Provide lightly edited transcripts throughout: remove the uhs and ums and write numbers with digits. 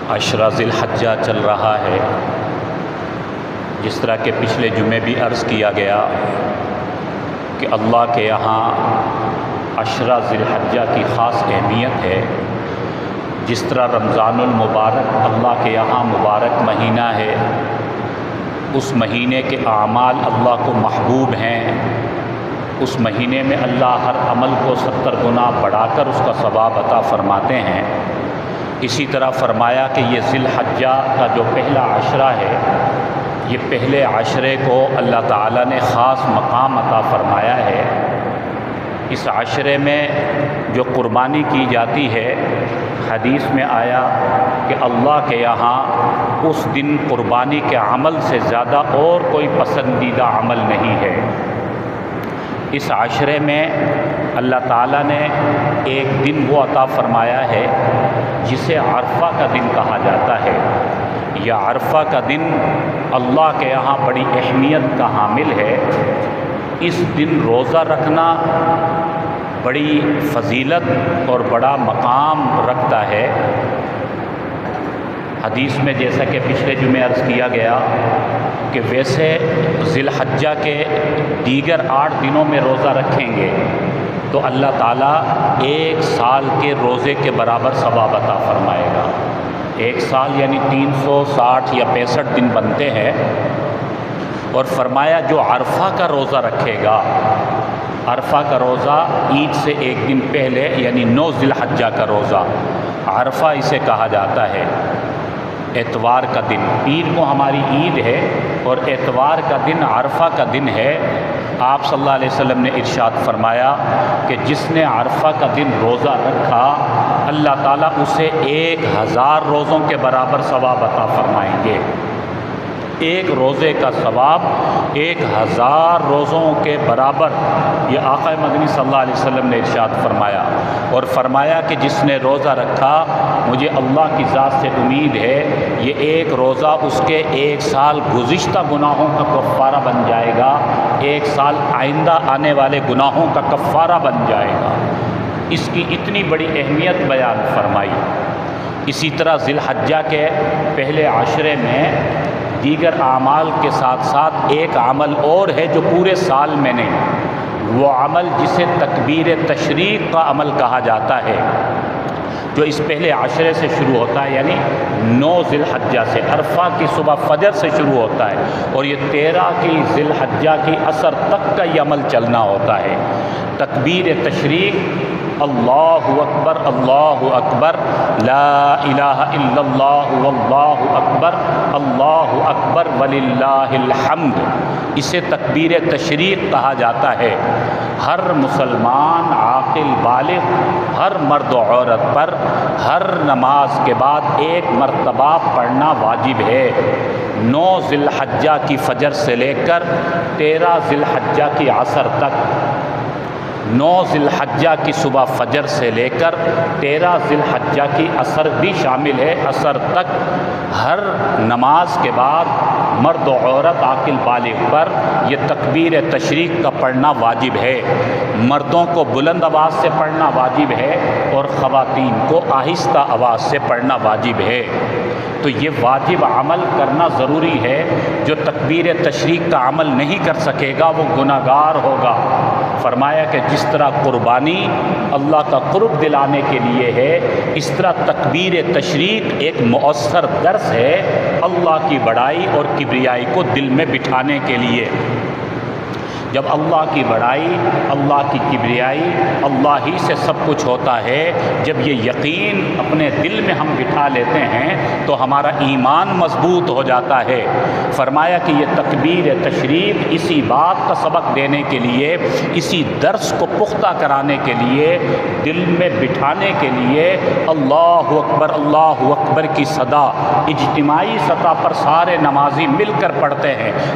عشرہ ذی الحجہ چل رہا ہے۔ جس طرح کہ پچھلے جمعے بھی عرض کیا گیا کہ اللہ کے یہاں عشرہ ذی الحجہ کی خاص اہمیت ہے۔ جس طرح رمضان المبارک اللہ کے یہاں مبارک مہینہ ہے، اس مہینے کے اعمال اللہ کو محبوب ہیں، اس مہینے میں اللہ ہر عمل کو 70 گنا بڑھا کر اس کا ثواب عطا فرماتے ہیں۔ اسی طرح فرمایا کہ یہ ذی الحجہ کا جو پہلا عشرہ ہے، یہ پہلے عشرے کو اللہ تعالیٰ نے خاص مقام عطا فرمایا ہے۔ اس عشرے میں جو قربانی کی جاتی ہے، حدیث میں آیا کہ اللہ کے یہاں اس دن قربانی کے عمل سے زیادہ اور کوئی پسندیدہ عمل نہیں ہے۔ اس عشرے میں اللہ تعالیٰ نے ایک دن وہ عطا فرمایا ہے جسے عرفہ کا دن کہا جاتا ہے۔ یہ عرفہ کا دن اللہ کے یہاں بڑی اہمیت کا حامل ہے۔ اس دن روزہ رکھنا بڑی فضیلت اور بڑا مقام رکھتا ہے۔ حدیث میں جیسا کہ پچھلے جمعے عرض کیا گیا کہ ویسے ذی الحجہ کے دیگر 8 دنوں میں روزہ رکھیں گے تو اللہ تعالیٰ 1 سال کے روزے کے برابر ثواب عطا فرمائے گا۔ 1 سال یعنی 360 یا 65 دن بنتے ہیں۔ اور فرمایا جو عرفہ کا روزہ رکھے گا، عرفہ کا روزہ عید سے 1 دن پہلے یعنی 9 ذی الحجہ کا روزہ، عرفہ اسے کہا جاتا ہے۔ اتوار کا دن، پیر کو ہماری عید ہے اور اتوار کا دن عرفہ کا دن ہے۔ آپ صلی اللہ علیہ وسلم نے ارشاد فرمایا کہ جس نے عرفہ کا دن روزہ رکھا، اللہ تعالیٰ اسے 1000 روزوں کے برابر ثواب عطا فرمائیں گے۔ 1 روزے کا ثواب 1000 روزوں کے برابر، یہ آقا مدنی صلی اللہ علیہ وسلم نے ارشاد فرمایا۔ اور فرمایا کہ جس نے روزہ رکھا، مجھے اللہ کی ذات سے امید ہے یہ 1 روزہ اس کے 1 سال گزشتہ گناہوں کا کفارہ بن جائے گا، 1 سال آئندہ آنے والے گناہوں کا کفارہ بن جائے گا۔ اس کی اتنی بڑی اہمیت بیان فرمائی۔ اسی طرح ذی الحجہ کے پہلے عشرے میں دیگر اعمال کے ساتھ ساتھ ایک عمل اور ہے جو پورے سال میں نہیں، وہ عمل جسے تکبیر تشریق کا عمل کہا جاتا ہے، جو اس پہلے عشرے سے شروع ہوتا ہے، یعنی 9 ذی الحجہ سے، عرفہ کی صبح فجر سے شروع ہوتا ہے اور یہ 13 کی ذی الحجہ کی عصر تک کا یہ عمل چلنا ہوتا ہے۔ تکبیر تشریق، اللہ اکبر اللہ اکبر، لا الہ الا اللہ واللہ اکبر، اللہ اکبر وللہ الحمد، اسے تکبیر تشریق کہا جاتا ہے۔ ہر مسلمان عاقل بالغ، ہر مرد و عورت پر ہر نماز کے بعد 1 مرتبہ پڑھنا واجب ہے۔ 9 ذی الحجہ کی فجر سے لے کر 13 ذی الحجہ کی عصر تک، 9 ذی الحجہ کی صبح فجر سے لے کر 13 ذی الحجہ کی عصر بھی شامل ہے، عصر تک ہر نماز کے بعد مرد و عورت عاقل بالغ پر یہ تکبیر تشریق کا پڑھنا واجب ہے۔ مردوں کو بلند آواز سے پڑھنا واجب ہے اور خواتین کو آہستہ آواز سے پڑھنا واجب ہے۔ تو یہ واجب عمل کرنا ضروری ہے۔ جو تکبیر تشریق کا عمل نہیں کر سکے گا وہ گناہگار ہوگا۔ فرمایا کہ جس طرح قربانی اللہ کا قرب دلانے کے لیے ہے، اس طرح تکبیر تشریق ایک مؤثر درس ہے اللہ کی بڑائی اور کبریائی کو دل میں بٹھانے کے لیے۔ جب اللہ کی بڑائی، اللہ کی کبریائی، اللہ ہی سے سب کچھ ہوتا ہے، جب یہ یقین اپنے دل میں ہم بٹھا لیتے ہیں تو ہمارا ایمان مضبوط ہو جاتا ہے۔ فرمایا کہ یہ تکبیر تشریق اسی بات کا سبق دینے کے لیے، اسی درس کو پختہ کرانے کے لیے، دل میں بٹھانے کے لیے اللہ اکبر کی صدا اجتماعی سطح پر سارے نمازی مل کر پڑھتے ہیں۔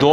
2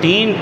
3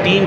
3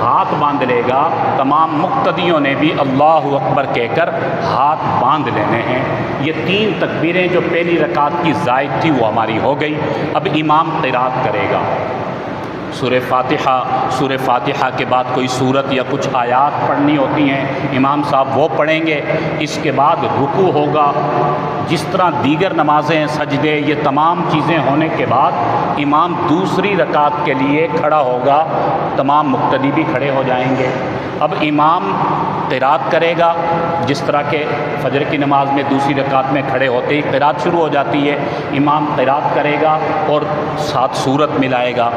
ہاتھ باندھ لے گا، تمام مقتدیوں نے بھی اللہ اکبر کہہ کر ہاتھ باندھ لینے ہیں۔ یہ 3 تکبیریں جو پہلی رکعت کی زائد تھی وہ ہماری ہو گئی۔ اب امام قرات کرے گا سورہ فاتحہ کے بعد کوئی سورت یا کچھ آیات پڑھنی ہوتی ہیں، امام صاحب وہ پڑھیں گے۔ اس کے بعد رکوع ہوگا، جس طرح دیگر نمازیں، سجدے، یہ تمام چیزیں ہونے کے بعد امام دوسری رکعت کے لیے کھڑا ہوگا، تمام مقتدی بھی کھڑے ہو جائیں گے۔ اب امام قرات کرے گا، جس طرح کہ فجر کی نماز میں دوسری رکعت میں کھڑے ہوتے ہی قرات شروع ہو جاتی ہے، امام قرات کرے گا اور ساتھ سورت ملائے گا۔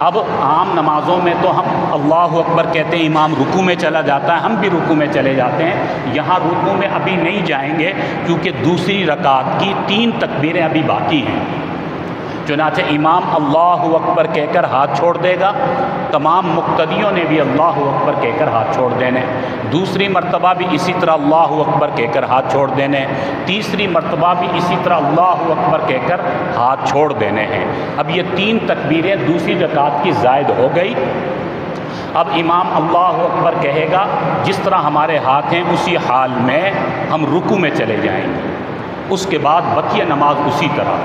اب عام نمازوں میں تو ہم اللہ اکبر کہتے ہیں، امام رکوع میں چلا جاتا ہے، ہم بھی رکوع میں چلے جاتے ہیں۔ یہاں رکوع میں ابھی نہیں جائیں گے کیونکہ دوسری رکعت کی 3 تکبیریں ابھی باقی ہیں۔ چنانچہ امام اللہ اکبر کہہ کر ہاتھ چھوڑ دے گا، تمام مقتدیوں نے بھی اللہ اکبر کہہ کر ہاتھ چھوڑ دینے، دوسری مرتبہ بھی اسی طرح اللہ اکبر کہہ کر ہاتھ چھوڑ دینے، تیسری مرتبہ بھی اسی طرح اللہ اکبر کہہ کر ہاتھ چھوڑ دینے ہیں۔ اب یہ 3 تکبیریں دوسری رکعت کی زائد ہو گئی۔ اب امام اللہ اکبر کہے گا، جس طرح ہمارے ہاتھ ہیں اسی حال میں ہم رکوع میں چلے جائیں گے۔ اس کے بعد بقیہ نماز اسی طرح،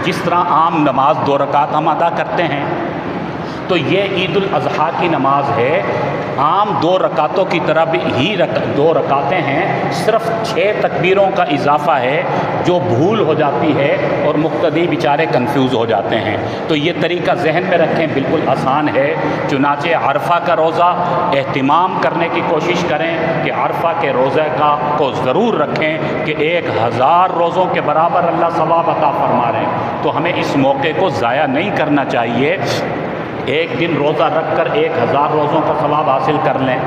جس طرح عام نماز 2 رکعت ہم ادا کرتے ہیں، تو یہ عید الاضحیٰ کی نماز ہے، عام 2 رکعتوں کی طرح بھی ہی 2 رکعتیں ہیں، صرف 6 تکبیروں کا اضافہ ہے جو بھول ہو جاتی ہے اور مقتدی بیچارے کنفیوز ہو جاتے ہیں۔ تو یہ طریقہ ذہن میں رکھیں، بالکل آسان ہے۔ چنانچہ عرفہ کا روزہ اہتمام کرنے کی کوشش کریں کہ عرفہ کے روزے کو ضرور رکھیں کہ 1000 روزوں کے برابر اللہ ثواب عطا فرما رہے ہیں، تو ہمیں اس موقع کو ضائع نہیں کرنا چاہیے۔ ایک دن روزہ رکھ کر 1000 روزوں کا ثواب حاصل کر لیں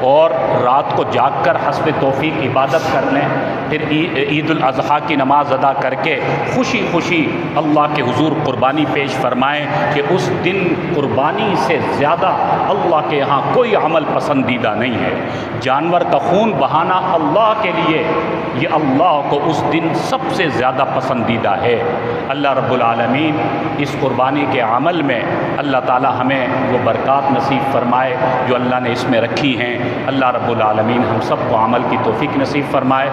اور رات کو جاگ کر حسب توفیق عبادت کر لیں، پھر عید الاضحیٰ کی نماز ادا کر کے خوشی خوشی اللہ کے حضور قربانی پیش فرمائیں کہ اس دن قربانی سے زیادہ اللہ کے یہاں کوئی عمل پسندیدہ نہیں ہے۔ جانور کا خون بہانا اللہ کے لیے، یہ اللہ کو اس دن سب سے زیادہ پسندیدہ ہے۔ اللہ رب العالمین اس قربانی کے عمل میں اللہ تعالی ہمیں وہ برکات نصیب فرمائے جو اللہ نے اس میں رکھی ہیں۔ اللہ رب العالمین ہم سب کو عمل کی توفیق نصیب فرمائے۔